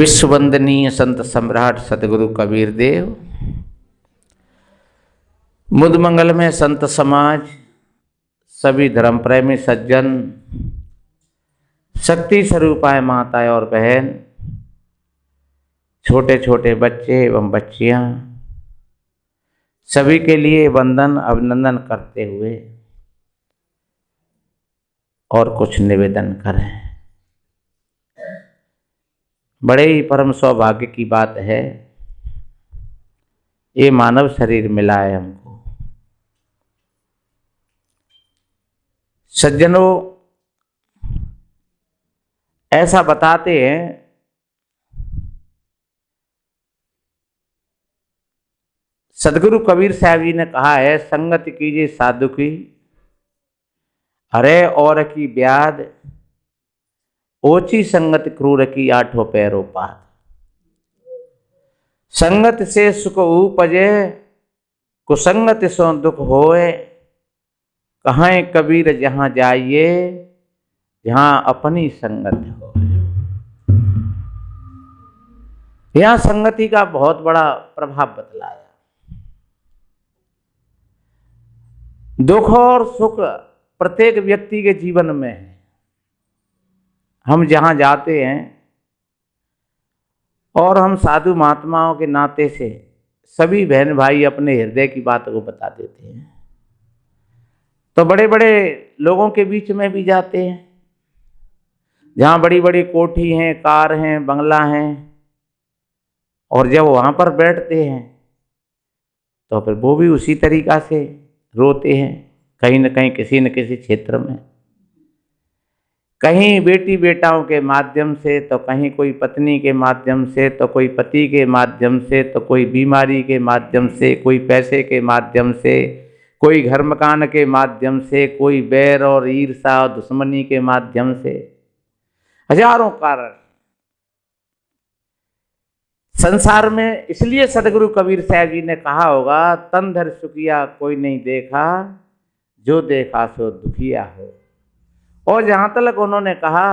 विश्व वंदनीय संत सम्राट सतगुरु कबीर देव, मुद मंगल में संत समाज, सभी धर्म प्रेमी सज्जन, शक्ति स्वरूपाय माताएं और बहन, छोटे छोटे बच्चे एवं बच्चियां, सभी के लिए वंदन अभिनंदन करते हुए और कुछ निवेदन करें। बड़े ही परम सौभाग्य की बात है, ये मानव शरीर मिला है हमको। सज्जनों, ऐसा बताते हैं सदगुरु कबीर साहब जी ने कहा है, संगत कीजिए साधु की, अरे और की ब्याद, ओची संगत क्रूर की आठों पैरों पाद। संगत से सुख उपजे, कुसंगत सो दुख होए, कहाँ कबीर जहां जाइए, जहां अपनी संगत हो। यहां संगति का बहुत बड़ा प्रभाव बतलाया। दुख और सुख प्रत्येक व्यक्ति के जीवन में है। हम जहां जाते हैं और हम साधु महात्माओं के नाते से सभी बहन भाई अपने हृदय की बात को बता देते हैं, तो बड़े बड़े लोगों के बीच में भी जाते हैं, जहां बड़ी बड़ी कोठी हैं, कार हैं, बंगला हैं, और जब वहां पर बैठते हैं तो फिर वो भी उसी तरीक़ा से रोते हैं, कहीं न कहीं किसी न किसी क्षेत्र में, कहीं बेटी बेटाओं के माध्यम से, तो कहीं कोई पत्नी के माध्यम से, तो कोई पति के माध्यम से, तो कोई बीमारी के माध्यम से, कोई पैसे के माध्यम से, कोई घर मकान के माध्यम से, कोई बैर और ईर्षा और दुश्मनी के माध्यम से, हजारों कारण संसार में। इसलिए सदगुरु कबीर साहब जी ने कहा होगा, तन धर सुखिया कोई नहीं देखा, जो देखा सो दुखिया हो। और जहाँ तक उन्होंने कहा,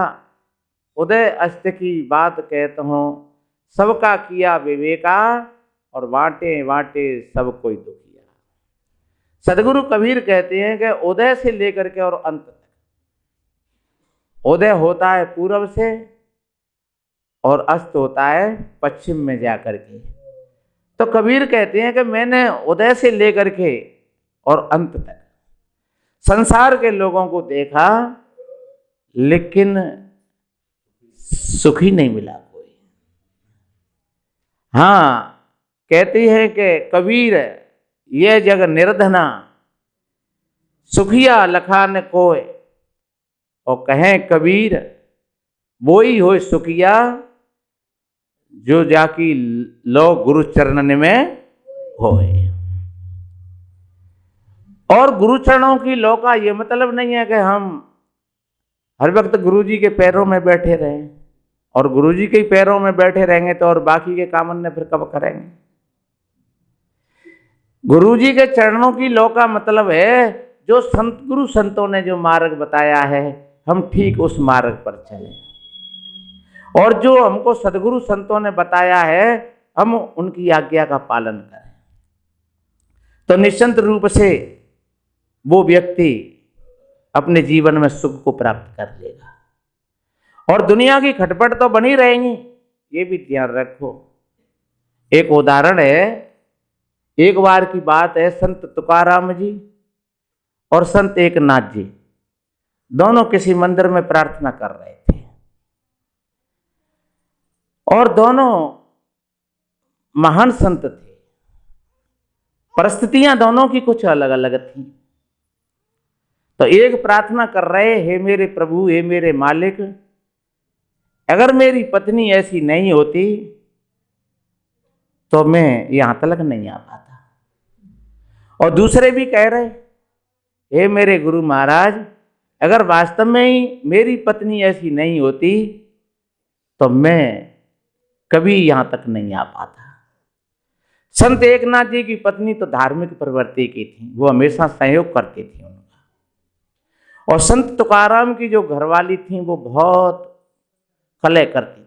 उदय अस्त की बात कहता हूँ, सबका किया विवेका, और बांटे बांटे सब कोई दुखिया। सदगुरु कबीर कहते हैं कि उदय से लेकर के और अंत तक, उदय होता है पूर्व से और अस्त होता है पश्चिम में जाकर के। तो कबीर कहते हैं कि मैंने उदय से लेकर के और अंत तक संसार के लोगों को देखा, लेकिन सुखी नहीं मिला कोई। हाँ, कहती है कि कबीर ये जग निर्धना, सुखिया लखा न कोय, और कहें कबीर वही हो सुखिया, जो जाकी लो गुरु चरणन में होए। और गुरु चरणों की लो का ये मतलब नहीं है कि हम हर वक्त गुरुजी के पैरों में बैठे रहें, और गुरुजी के पैरों में बैठे रहेंगे तो और बाकी के काम ने फिर कब करेंगे। गुरुजी के चरणों की लो का मतलब है, जो संत गुरु संतों ने जो मार्ग बताया है, हम ठीक उस मार्ग पर चलें, और जो हमको सदगुरु संतों ने बताया है, हम उनकी आज्ञा का पालन करें, तो निश्चित रूप से वो व्यक्ति अपने जीवन में सुख को प्राप्त कर लेगा। और दुनिया की खटपट तो बनी रहेंगी, ये भी ध्यान रखो। एक उदाहरण है, एक बार की बात है, संत तुकाराम जी और संत एकनाथ जी दोनों किसी मंदिर में प्रार्थना कर रहे थे, और दोनों महान संत थे। परिस्थितियां दोनों की कुछ अलग अलग थी। तो एक प्रार्थना कर रहे, हे मेरे प्रभु, हे मेरे मालिक, अगर मेरी पत्नी ऐसी नहीं होती तो मैं यहां तक नहीं आ पाता। और दूसरे भी कह रहे, हे मेरे गुरु महाराज, अगर वास्तव में ही मेरी पत्नी ऐसी नहीं होती तो मैं कभी यहां तक नहीं आ पाता। संत एकनाथ जी की पत्नी तो धार्मिक प्रवृत्ति की थी, वो हमेशा सहयोग करती थी उनका। और संत तुकाराम की जो घरवाली थी, वो बहुत कलह करती थी,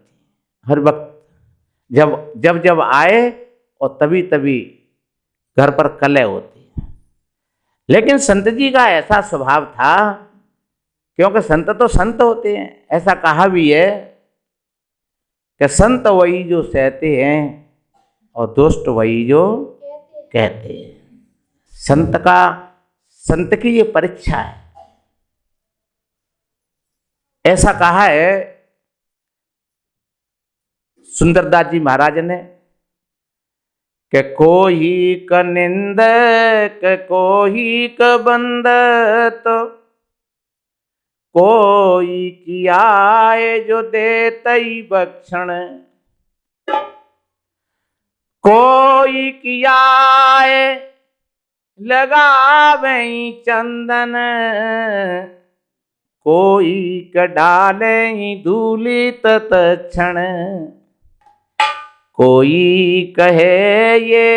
हर वक्त जब जब जब आए और तभी तभी घर पर कलह होती है। लेकिन संत जी का ऐसा स्वभाव था, क्योंकि संत तो संत होते हैं, ऐसा कहा भी है कि संत वही जो सहते हैं और दुष्ट वही जो कहते हैं। संत की ये परीक्षा है। ऐसा कहा है सुंदरदास जी महाराज ने कि कोई क निंदक कोई क बंदत, कोई कियाए जो देतई बक्षण, कोई कियाए लगावे चंदन, कोई क डाले धूलि तत्क्षण, कोई कहे ये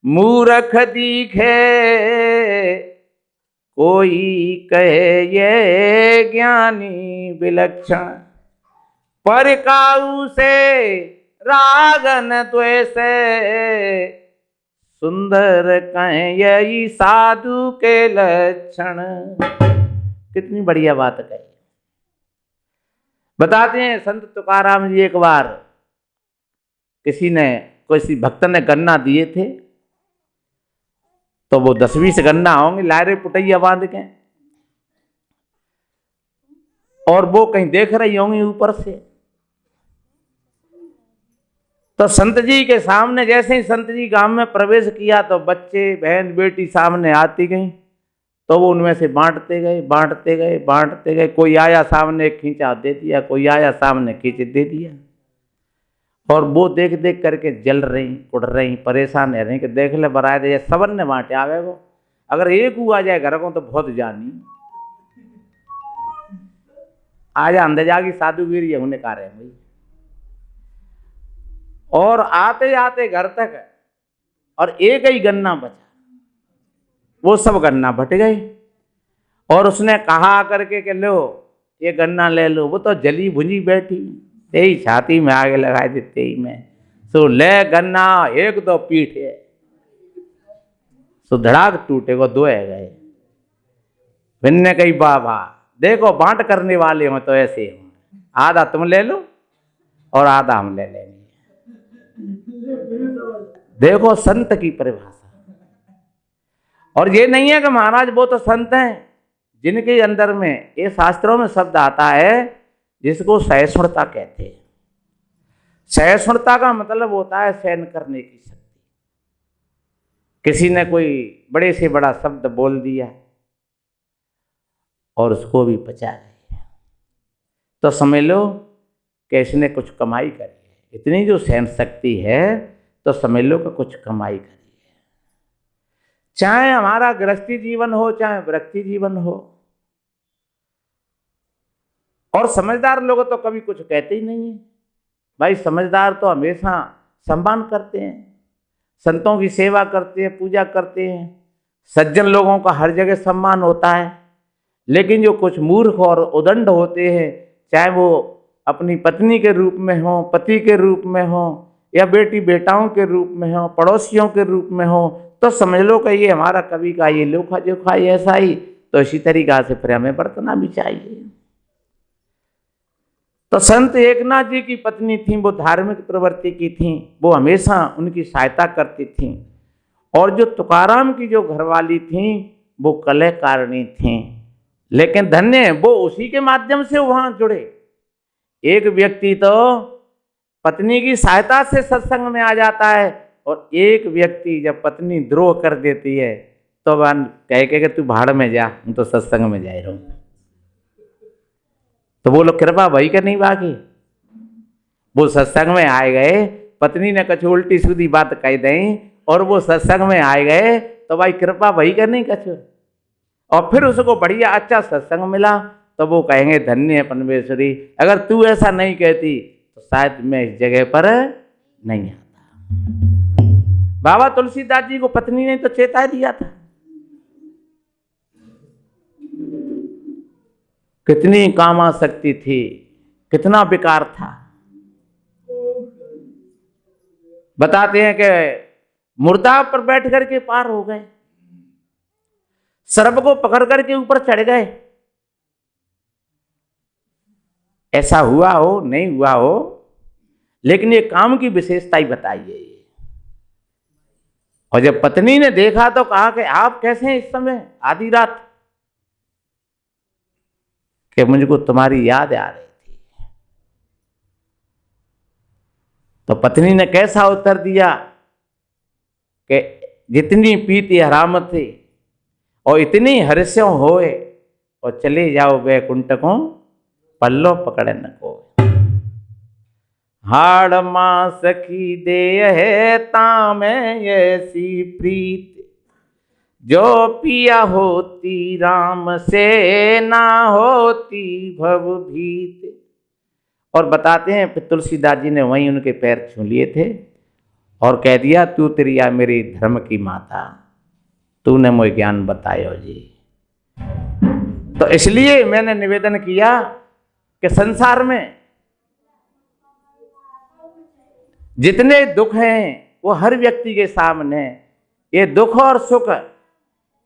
मूर्ख दिखे, कोई कहे ये ज्ञानी विलक्षण, पर काऊ से रागन द्वेष, सुंदर कहें यही साधु के लक्षण। कितनी बढ़िया बात कही। बताते हैं संत तुकाराम जी, एक बार किसी भक्त ने गन्ना दिए थे, तो वो 10-20 गन्ना होंगे लारे पुटैया बांध के, और वो कहीं देख रही होंगी ऊपर से। तो संत जी के सामने जैसे ही संत जी गांव में प्रवेश किया तो बच्चे बहन बेटी सामने आती गई, तो वो उनमें से बांटते गए। कोई आया सामने खींचा दे दिया, कोई आया सामने खींच दे दिया। और वो देख देख करके जल रही, उड़ रही, परेशान रह रही कि देख ले बराए दे सबन ने बांटे आवे वो, अगर एक हुआ जाए घर को तो बहुत जानी आज अंदर जागी साधुगिरी है उन्हें कह रहे हैं भाई। और आते आते घर तक और एक ही गन्ना बचा, वो सब गन्ना बट गए। और उसने कहा करके कि लो ये गन्ना ले लो, वो तो जली भुंजी बैठी, तेरी छाती में आगे लगा देते ही में सो ले गन्ना, एक दो पीठे सो धड़ाक टूटे को दो है गए। भिन्न कही बाबा देखो बांट करने वाले हो तो ऐसे हो, आधा तुम ले लो और आधा हम ले लेंगे। देखो संत की परिभाषा। और ये नहीं है कि महाराज वो तो संत हैं जिनके अंदर में ये शास्त्रों में शब्द आता है जिसको सहिष्णुता कहते हैं। सहिष्णुता का मतलब होता है सहन करने की शक्ति। किसी ने कोई बड़े से बड़ा शब्द बोल दिया और उसको भी पचा गए, तो समझ लो कि इसने कुछ कमाई करी है। इतनी जो सहन शक्ति है तो समझ लो कि कुछ कमाई करी है। चाहे हमारा गृहस्थी जीवन हो चाहे वृत्ति जीवन हो। और समझदार लोग तो कभी कुछ कहते ही नहीं है भाई। समझदार तो हमेशा सम्मान करते हैं, संतों की सेवा करते हैं, पूजा करते हैं, सज्जन लोगों का हर जगह सम्मान होता है। लेकिन जो कुछ मूर्ख और उदंड होते हैं, चाहे वो अपनी पत्नी के रूप में हो, पति के रूप में हो, या बेटी बेटाओं के रूप में हो, पड़ोसियों के रूप में हो, तो समझ लो कि ये हमारा कभी का ये लोखा जोखा ऐसा ही। तो इसी तरीका से फिर हमें बरतना भी चाहिए। तो संत एकनाथ जी की पत्नी थी, वो धार्मिक प्रवृत्ति की थी, वो हमेशा उनकी सहायता करती थी। और जो तुकाराम की जो घरवाली थी वो कलहकारिणी थी, लेकिन धन्य वो उसी के माध्यम से वहां जुड़े। एक व्यक्ति तो पत्नी की सहायता से सत्संग में आ जाता है, और एक व्यक्ति जब पत्नी द्रोह कर देती है तो वह कह के तू भाड़ में जा, हम तो सत्संग में जा रहा हूं। तो वो लोग कृपा भाई का नहीं बाकी, वो सत्संग में आए गए, पत्नी ने कछु उल्टी सीधी बात कह दें और वो सत्संग में आए गए, तो भाई कृपा भाई का नहीं कछु। और फिर उसको बढ़िया अच्छा सत्संग मिला तो वो कहेंगे धन्य है परमेश्वरी, अगर तू ऐसा नहीं कहती तो शायद मैं इस जगह पर नहीं आता। बाबा तुलसीदास जी को पत्नी ने तो चेता दिया था। कितनी कामासक्ति थी, कितना बेकार था। बताते हैं कि मुर्दा पर बैठ करके पार हो गए, सर्प को पकड़ करके ऊपर चढ़ गए। ऐसा हुआ हो नहीं हुआ हो, लेकिन ये काम की विशेषता ही बताइए। और जब पत्नी ने देखा तो कहा कि आप कैसे हैं इस समय आधी रात? कि मुझको तुम्हारी याद आ रही थी। तो पत्नी ने कैसा उत्तर दिया कि जितनी पीती हराम थी और इतनी हर्ष्यों होए और चले जाओ वैकुंठ को पल्लो पकड़े न को। हाड़ मां सखी दे है तामे ऐसी प्रीत, जो पिया होती राम से ना होती भव भीत। और बताते हैं कि तुलसीदास जी ने वहीं उनके पैर छू लिए थे और कह दिया, तू तेरिया मेरी धर्म की माता, तूने मुझे ज्ञान बतायो जी। तो इसलिए मैंने निवेदन किया कि संसार में जितने दुख हैं वो हर व्यक्ति के सामने, ये दुख और सुख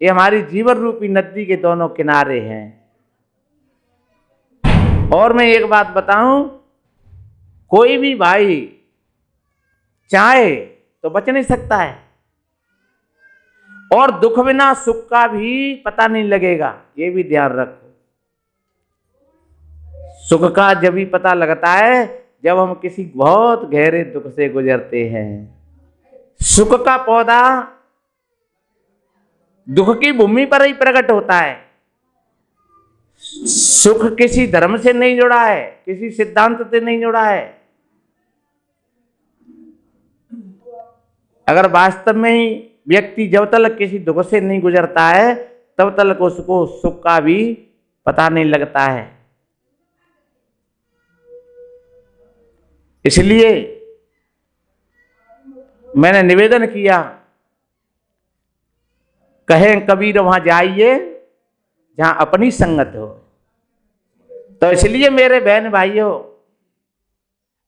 ये हमारी जीवन रूपी नदी के दोनों किनारे हैं। और मैं एक बात बताऊं, कोई भी भाई चाहे तो बच नहीं सकता है, और दुख बिना सुख का भी पता नहीं लगेगा, ये भी ध्यान रखो। सुख का जब भी पता लगता है जब हम किसी बहुत गहरे दुख से गुजरते हैं। सुख का पौधा दुख की भूमि पर ही प्रकट होता है। सुख किसी धर्म से नहीं जुड़ा है, किसी सिद्धांत से नहीं जुड़ा है। अगर वास्तव में ही व्यक्ति जब तक किसी दुख से नहीं गुजरता है तब तक उसको सुख का भी पता नहीं लगता है। इसलिए मैंने निवेदन किया, कहें कबीर वहां जाइए जहां अपनी संगत हो। तो इसलिए मेरे बहन भाइयों,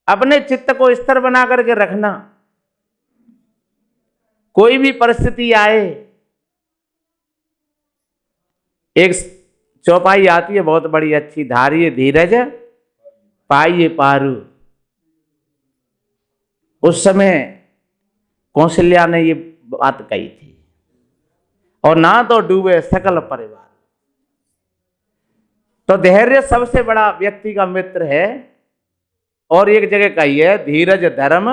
अपने चित्त को स्थिर बना करके रखना। कोई भी परिस्थिति आए, एक चौपाई आती है बहुत बड़ी अच्छी, धारिये धीरज पाइये पारू। उस समय कौशल्या ने ये बात कही थी, और ना तो डूबे सकल परिवार। तो धैर्य सबसे बड़ा व्यक्ति का मित्र है। और एक जगह कही है, धीरज धर्म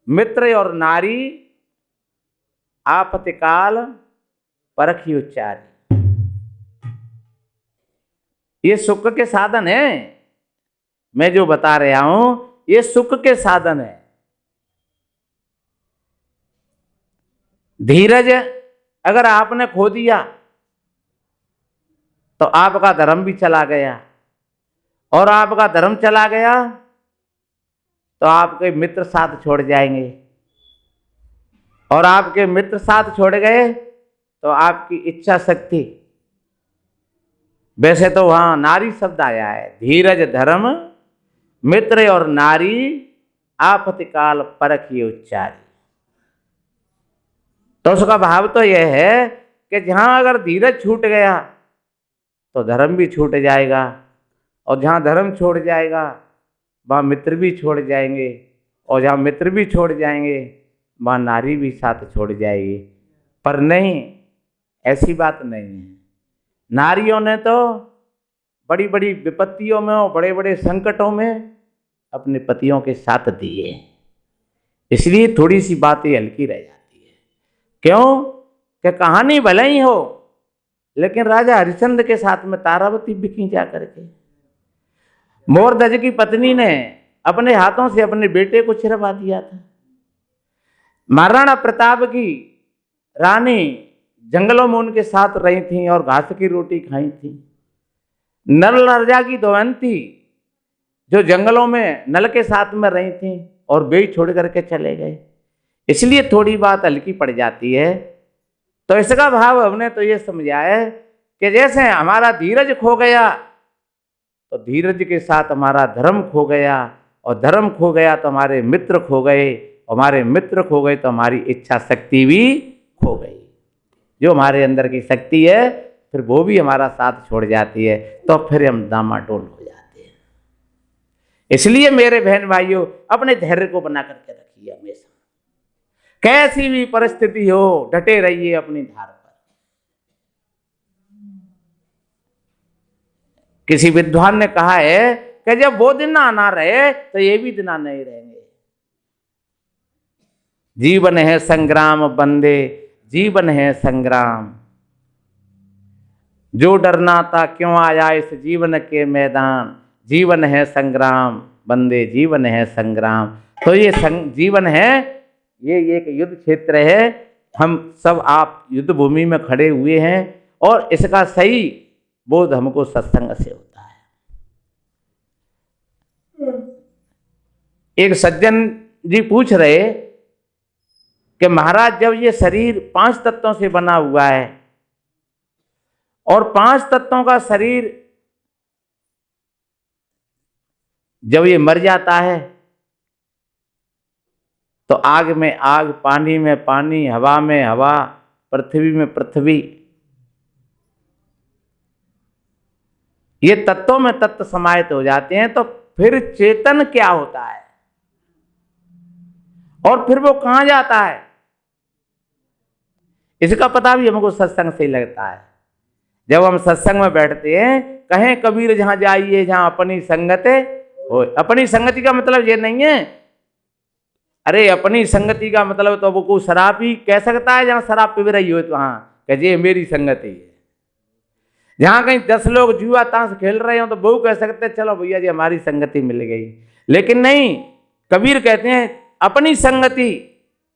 मित्र और नारी आपत्ति काल परखी उच्चारी। ये सुख के साधन है, मैं जो बता रहा हूं ये सुख के साधन है। धीरज अगर आपने खो दिया तो आपका धर्म भी चला गया, और आपका धर्म चला गया तो आपके मित्र साथ छोड़ जाएंगे, और आपके मित्र साथ छोड़ गए तो आपकी इच्छा शक्ति। वैसे तो वहां नारी शब्द आया है, धीरज धर्म मित्र और नारी आपत्ति काल परखी उच्चारी। तो उसका भाव तो यह है कि जहां अगर धीरज छूट गया तो धर्म भी छूट जाएगा, और जहां धर्म छोड़ जाएगा वहां मित्र भी छोड़ जाएंगे, और जहां मित्र भी छोड़ जाएंगे वहां नारी भी साथ छोड़ जाएगी। पर नहीं, ऐसी बात नहीं है। नारियों ने तो बड़ी बड़ी विपत्तियों में और बड़े बड़े संकटों में अपने पतियों के साथ दिए, इसलिए थोड़ी सी बातें हल्की रह जाती है। क्यों कि कहानी भले ही हो, लेकिन राजा हरिश्चंद्र के साथ में तारावती बिकी जा करके मोरध्वज की पत्नी ने अपने हाथों से अपने बेटे को छिड़वा दिया था। महाराणा प्रताप की रानी जंगलों में उनके साथ रही थी और घास की रोटी खाई थी। नल राजा की दमयंती जो जंगलों में नल के साथ में रही थी और वे छोड़ करके चले गए, इसलिए थोड़ी बात हल्की पड़ जाती है। तो इसका भाव हमने तो ये समझा है कि जैसे हमारा धीरज खो गया तो धीरज के साथ हमारा धर्म खो गया, और धर्म खो गया तो हमारे मित्र खो गए, हमारे मित्र खो गए तो हमारी इच्छा शक्ति भी खो गई। जो हमारे अंदर की शक्ति है फिर वो भी हमारा साथ छोड़ जाती है, तो फिर हम डामाडोल हो जाते हैं। इसलिए मेरे बहन भाइयों, अपने धैर्य को बना करके रखिए हमेशा, कैसी भी परिस्थिति हो डटे रहिए अपनी धार पर। किसी विद्वान ने कहा है कि जब वो दिन ना रहे तो ये भी दिन नहीं रहेंगे। जीवन है संग्राम बंदे, जीवन है संग्राम, जो डरना था क्यों आया इस जीवन के मैदान, जीवन है संग्राम बंदे, जीवन है संग्राम। तो ये जीवन है, ये एक युद्ध क्षेत्र है, हम सब आप युद्ध भूमि में खड़े हुए हैं और इसका सही बोध हमको सत्संग से होता है। एक सज्जन जी पूछ रहे कि महाराज जब ये शरीर 5 तत्वों से बना हुआ है और 5 तत्वों का शरीर जब ये मर जाता है तो आग में आग, पानी में पानी, हवा में हवा, पृथ्वी में पृथ्वी, ये तत्वों में तत्व समाहित हो जाते हैं, तो फिर चेतन क्या होता है और फिर वो कहां जाता है, इसका पता भी हमको सत्संग से ही लगता है। जब हम सत्संग में बैठते हैं, कहें कबीर जहां जाइए जहां अपनी संगत हो। अपनी संगति का मतलब ये नहीं है, अरे अपनी संगति का मतलब तो वो को शराब ही कह सकता है, जहां शराब पी रही हो तो वहां कह ये मेरी संगति है। जहां कहीं 10 लोग जुआ ताश खेल रहे हो तो वो कह सकते चलो भैया जी हमारी संगति मिल गई। लेकिन नहीं, कबीर कहते हैं अपनी संगति।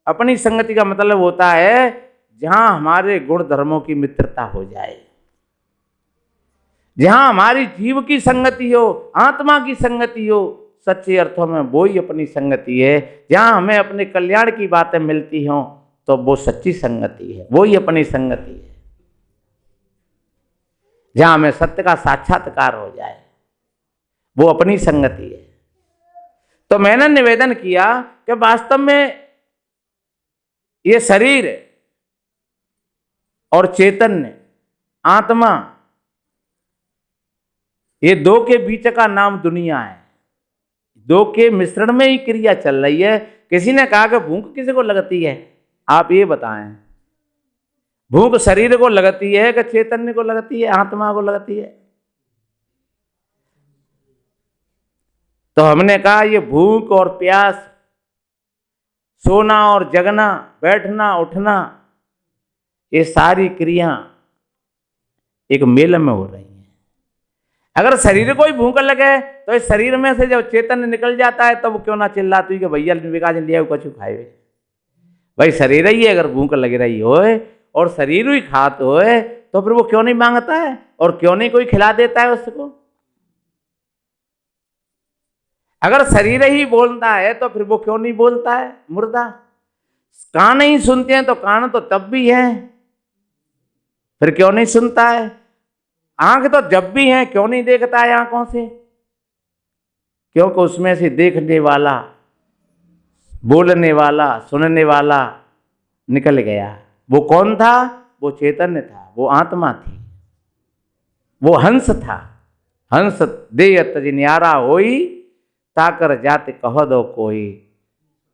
अपनी संगति का मतलब होता है जहां हमारे गुण धर्मों की मित्रता हो जाए, जहां हमारी जीव की संगति हो, आत्मा की संगति हो, सच्चे अर्थों में वो ही अपनी संगति है। जहां हमें अपने कल्याण की बातें मिलती हों तो वो सच्ची संगति है, वो ही अपनी संगति है। जहां हमें सत्य का साक्षात्कार हो जाए वो अपनी संगति है। तो मैंने निवेदन किया कि वास्तव में ये शरीर और चैतन्य आत्मा, ये दो के बीच का नाम दुनिया है। दो के मिश्रण में ही क्रिया चल रही है। किसी ने कहा कि भूख किसी को लगती है, आप ये बताएं, भूख शरीर को लगती है कि चैतन्य को लगती है, आत्मा को लगती है? तो हमने कहा ये भूख और प्यास, सोना और जगना, बैठना उठना, ये सारी क्रिया एक मेल में हो रही हैं। अगर शरीर को ही भूख लगे तो इस शरीर में से जब चेतन निकल जाता है तब क्यों ना चिल्लाती कि भैया विकास लिया कुछ खाए। भाई शरीर ही अगर भूख लग रही हो और शरीर ही खाते हो तो फिर वो क्यों नहीं मांगता है और क्यों नहीं कोई खिला देता है उसको? अगर शरीर ही बोलता है तो फिर वो क्यों नहीं बोलता है? मुर्दा कान नहीं सुनते हैं तो कान तो तब भी है, फिर क्यों नहीं सुनता है? आंख तो जब भी है, क्यों नहीं देखता है आंखों से? क्योंकि उसमें से देखने वाला, बोलने वाला, सुनने वाला निकल गया। वो कौन था? वो चैतन्य था, वो आत्मा थी, वो हंस था। हंस दे तज न्यारा होई, ताकर जाते कह दो कोई।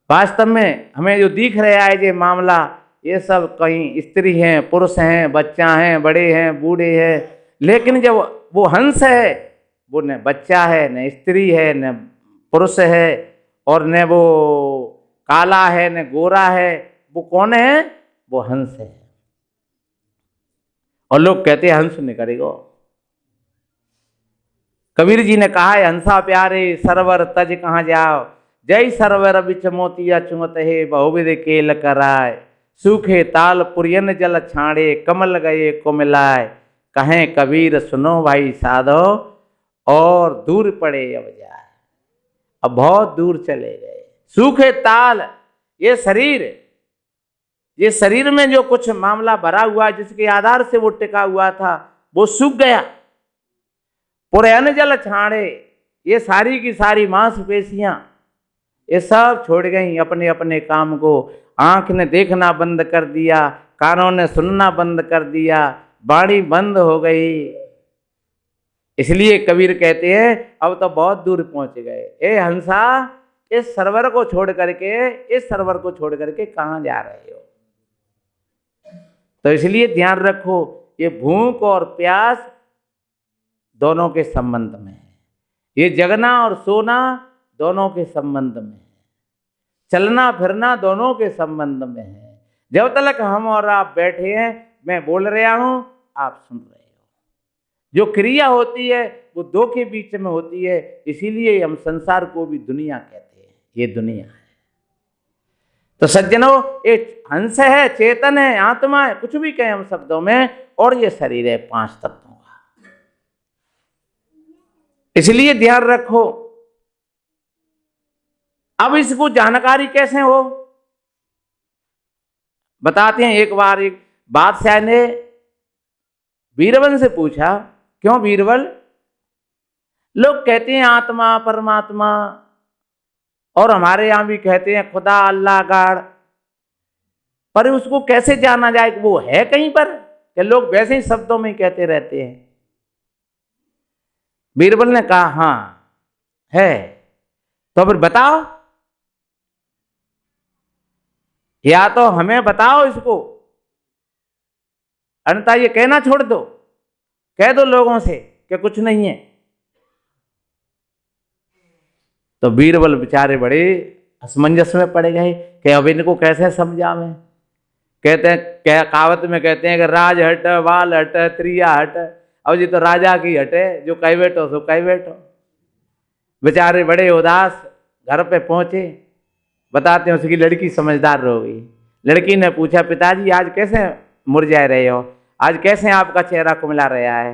वास्तव में हमें जो दिख रहा है ये मामला, ये सब कहीं स्त्री हैं, पुरुष हैं, बच्चा हैं, बड़े हैं, बूढ़े हैं, लेकिन जब वो हंस है, वो न बच्चा है, न स्त्री है, न पुरुष है, और न वो काला है, न गोरा है। वो कौन है? वो हंस है। और लोग कहते हैं हंस नहीं करेगा। कबीर जी ने कहा है हंसा प्यारे सरवर तज कहाँ जाओ, जय सरवर बिच मोतिया चुमत है, बहुविध केल कराए, सूखे ताल पुरियन जल छाड़े, कमल गए को मिलाए, कहें कबीर सुनो भाई साधो, और दूर पड़े अब जाए। अब बहुत दूर चले गए। सूखे ताल, ये शरीर में जो कुछ मामला भरा हुआ जिसके आधार से वो टिका हुआ था वो सूख गया। पुरैन जल छाड़े, ये सारी की सारी मांसपेशियां, ये सब छोड़ गई अपने अपने काम को। आंख ने देखना बंद कर दिया, कानों ने सुनना बंद कर दिया, वाणी बंद हो गई। इसलिए कबीर कहते हैं अब तो बहुत दूर पहुंच गए। ए हंसा, इस सरवर को छोड़ करके कहां जा रहे हो? तो इसलिए ध्यान रखो, ये भूख और प्यास दोनों के संबंध में है, ये जगना और सोना दोनों के संबंध में है, चलना फिरना दोनों के संबंध में है। जब तक हम और आप बैठे हैं, मैं बोल रहा हूं, आप सुन रहे हो, जो क्रिया होती है वो दो के बीच में होती है। इसीलिए हम संसार को भी दुनिया कहते हैं, ये दुनिया है। तो सज्जनों, एक हंस है, चेतन है, आत्मा है, कुछ भी कहें हम शब्दों में, और ये शरीर है 5 तत्वों का। इसलिए ध्यान रखो। अब इसको जानकारी कैसे हो बताते हैं। एक बार एक बादशाह ने बीरबल से पूछा, क्यों बीरबल, लोग कहते हैं आत्मा परमात्मा, और हमारे यहां भी कहते हैं खुदा अल्लाह गाड़, पर उसको कैसे जाना जाए कि वो है कहीं पर, कि लोग वैसे ही शब्दों में कहते रहते हैं। बीरबल ने कहा हां है, तो फिर बताओ, या तो हमें बताओ इसको, अन्यथा ये कहना छोड़ दो, कह दो लोगों से कि कुछ नहीं है। तो बीरबल बेचारे बड़े असमंजस में पड़ गए कि अब इनको कैसे समझावें। कहते हैं, क्या कहावत में कहते हैं कि राज हट वाल हट त्रिया हट। अब जी तो राजा की हटे, जो कह बैठो सो कह बैठो। बेचारे बड़े उदास घर पे पहुंचे। बताते हैं उसकी लड़की समझदार हो गई। लड़की ने पूछा, पिताजी आज कैसे मुरझाए रहे हो, आज कैसे आपका चेहरा कुमला रहा है?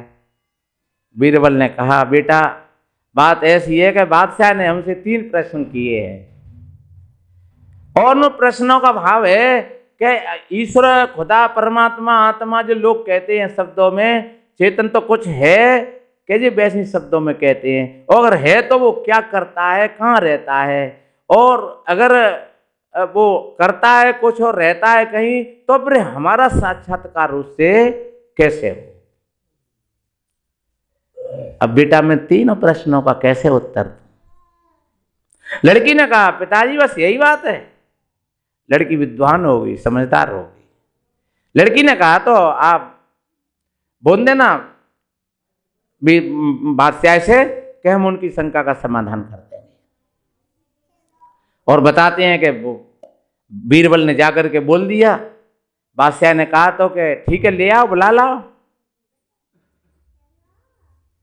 बीरबल ने कहा, बेटा बात ऐसी है कि बादशाह ने हमसे 3 प्रश्न किए हैं, और उन प्रश्नों का भाव है कि ईश्वर खुदा परमात्मा आत्मा जो लोग कहते हैं शब्दों में, चेतन तो कुछ है कि जी वैसे शब्दों में कहते हैं, और अगर है तो वो क्या करता है, कहाँ रहता है, और अगर वो करता है कुछ और रहता है कहीं, तो फिर हमारा साक्षात्कार उससे कैसे हो? अब बेटा मैं 3 प्रश्नों का कैसे उत्तर दूं? लड़की ने कहा, पिताजी बस यही बात है। लड़की विद्वान हो गई, समझदार हो गई। लड़की ने कहा, तो आप बोल देना बादशाह से कि हम उनकी शंका का समाधान कर देंगे। और बताते हैं कि वो बीरबल ने जाकर के बोल दिया। बादशाह ने कहा तो कि ठीक है, ले आओ, बुला लाओ।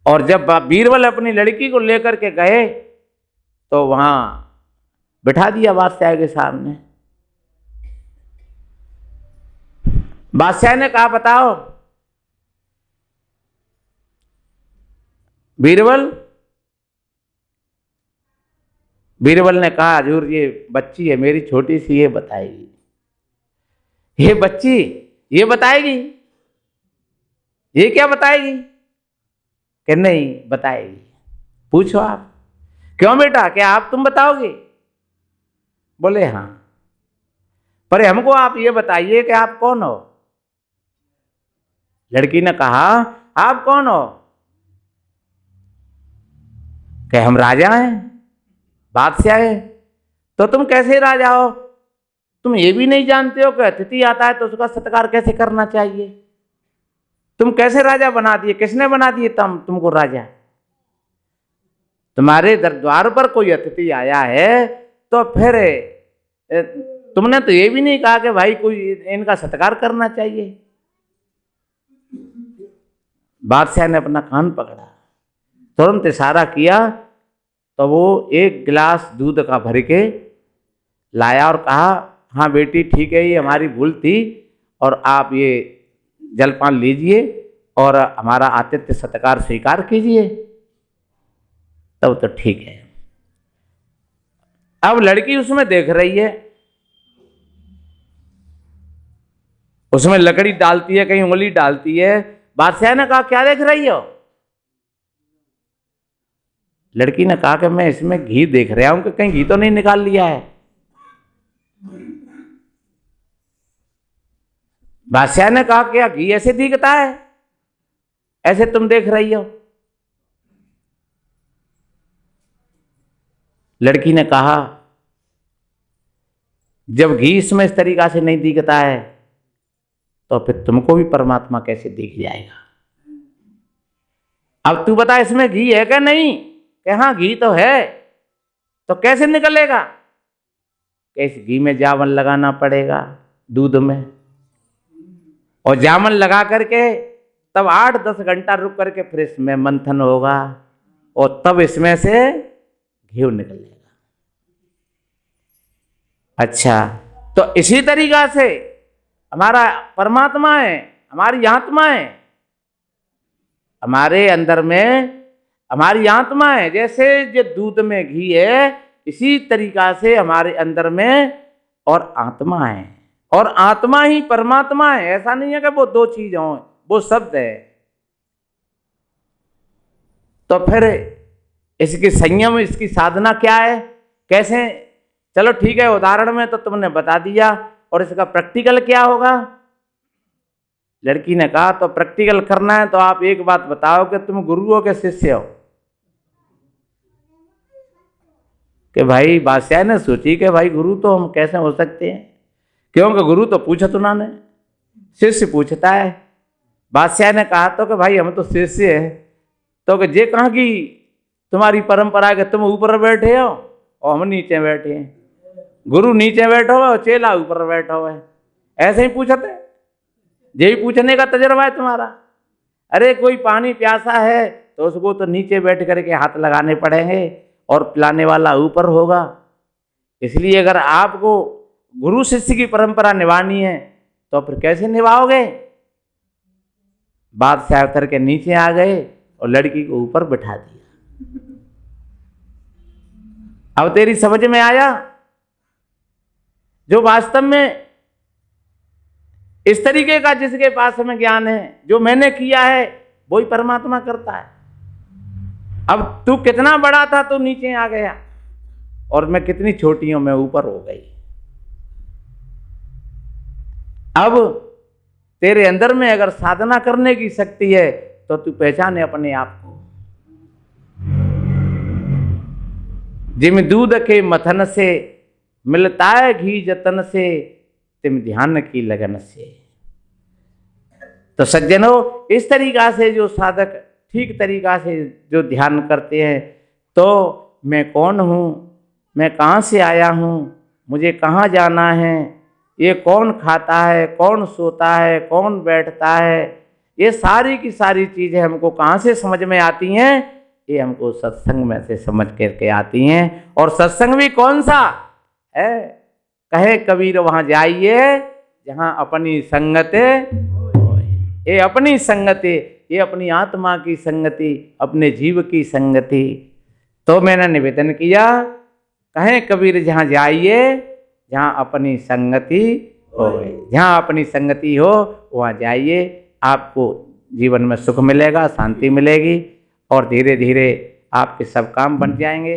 और जब बीरबल अपनी लड़की को लेकर के गए तो वहां बिठा दिया बादशाह के सामने। बादशाह ने कहा, बताओ बीरबल ने कहा, हजूर ये बच्ची है मेरी छोटी सी, ये बताएगी। ये बच्ची ये बताएगी? ये क्या बताएगी? कि नहीं बताएगी। पूछो आप। क्यों बेटा, क्या आप तुम बताओगे? बोले हाँ। पर हमको आप ये बताइए कि आप कौन हो? लड़की ने कहा, आप कौन हो? कि हम राजा हैं, बादशाह है। तो तुम कैसे राजा हो? तुम ये भी नहीं जानते हो कि अतिथि आता है तो उसका सत्कार कैसे करना चाहिए? तुम कैसे राजा बना दिए? किसने बना दिए तुमको राजा? तुम्हारे द्वार पर कोई अतिथि आया है तो फिर तुमने तो ये भी नहीं कहा कि भाई कोई इनका सत्कार करना चाहिए। बादशाह ने अपना कान पकड़ा, तुरंत इशारा किया तो वो 1 गिलास दूध का भर के लाया और कहा, हाँ बेटी ठीक है, ये हमारी भूल थी, और आप ये जलपान लीजिए और हमारा आतिथ्य सत्कार स्वीकार कीजिए। तब तो ठीक है। अब लड़की उसमें देख रही है, उसमें लकड़ी डालती है, कहीं उंगली डालती है। बादशाह ने कहा, क्या देख रही हो? लड़की ने कहा कि मैं इसमें घी देख रहा हूं कि कहीं घी तो नहीं निकाल लिया है। बादशाह ने कहा क्या घी ऐसे दिखता है, ऐसे तुम देख रही हो? लड़की ने कहा जब घी इसमें इस तरीका से नहीं दिखता है तो फिर तुमको भी परमात्मा कैसे दिख जाएगा? अब तू बता इसमें घी है क्या? नहीं। कि हाँ घी तो है। तो कैसे निकलेगा? कि इस घी में जामन लगाना पड़ेगा, दूध में, और जामन लगा करके तब 8-10 घंटा रुक करके फिर इसमें मंथन होगा और तब इसमें से घी निकलेगा। अच्छा, तो इसी तरीका से हमारा परमात्मा है, हमारी आत्मा है, हमारे अंदर में हमारी आत्मा है। जैसे जो दूध में घी है इसी तरीका से हमारे अंदर में और आत्मा है, और आत्मा ही परमात्मा है। ऐसा नहीं है कि वो दो चीज हों, वो शब्द है। तो फिर इसकी संयम, इसकी साधना क्या है, कैसे? चलो ठीक है, उदाहरण में तो तुमने बता दिया, और इसका प्रैक्टिकल क्या होगा? लड़की ने कहा तो प्रैक्टिकल करना है तो आप एक बात बताओ कि तुम गुरुओं के शिष्य हो? कि भाई बादशाह ने सोची कि भाई गुरु तो हम कैसे हो सकते हैं, क्योंकि गुरु तो पूछा तो ना, शिष्य पूछता है। बादशाह ने कहा तो कि भाई हम तो शिष्य हैं। तो कि जे कहा कि तुम्हारी परंपरा के तुम ऊपर बैठे हो और हम नीचे बैठे हैं, गुरु नीचे बैठा हुआ और चेला ऊपर बैठा हुआ है, ऐसे ही पूछते? यही पूछने का तजर्बा है तुम्हारा? अरे कोई पानी प्यासा है तो उसको तो नीचे बैठ करके हाथ लगाने पड़ेंगे और पिलाने वाला ऊपर होगा। इसलिए अगर आपको गुरु शिष्य की परंपरा निभानी है तो फिर कैसे निभाओगे? बादशाह उतर के नीचे आ गए और लड़की को ऊपर बिठा दिया। अब तेरी समझ में आया? जो वास्तव में इस तरीके का जिसके पास में ज्ञान है, जो मैंने किया है वही परमात्मा करता है। अब तू कितना बड़ा था तो नीचे आ गया, और मैं कितनी छोटी हूं, मैं ऊपर हो गई। अब तेरे अंदर में अगर साधना करने की शक्ति है तो तू पहचाने अपने आप को। जिम दूध के मथन से मिलता है घी जतन से, तिम ध्यान की लगन से। तो सज्जनों, इस तरीका से जो साधक ठीक तरीका से जो ध्यान करते हैं, तो मैं कौन हूँ, मैं कहाँ से आया हूँ, मुझे कहाँ जाना है, ये कौन खाता है, कौन सोता है, कौन बैठता है, ये सारी की सारी चीज़ें हमको कहाँ से समझ में आती हैं? ये हमको सत्संग में से समझ करके आती हैं। और सत्संग भी कौन सा है? कहे कबीर वहाँ जाइए जहाँ अपनी संगति, ये अपनी संगति, ये अपनी आत्मा की संगति, अपने जीव की संगति। तो मैंने निवेदन किया, कहें कबीर जहाँ जाइए जहाँ अपनी संगति हो, जहाँ अपनी संगति हो वहाँ जाइए, आपको जीवन में सुख मिलेगा, शांति मिलेगी, और धीरे धीरे आपके सब काम बन जाएंगे।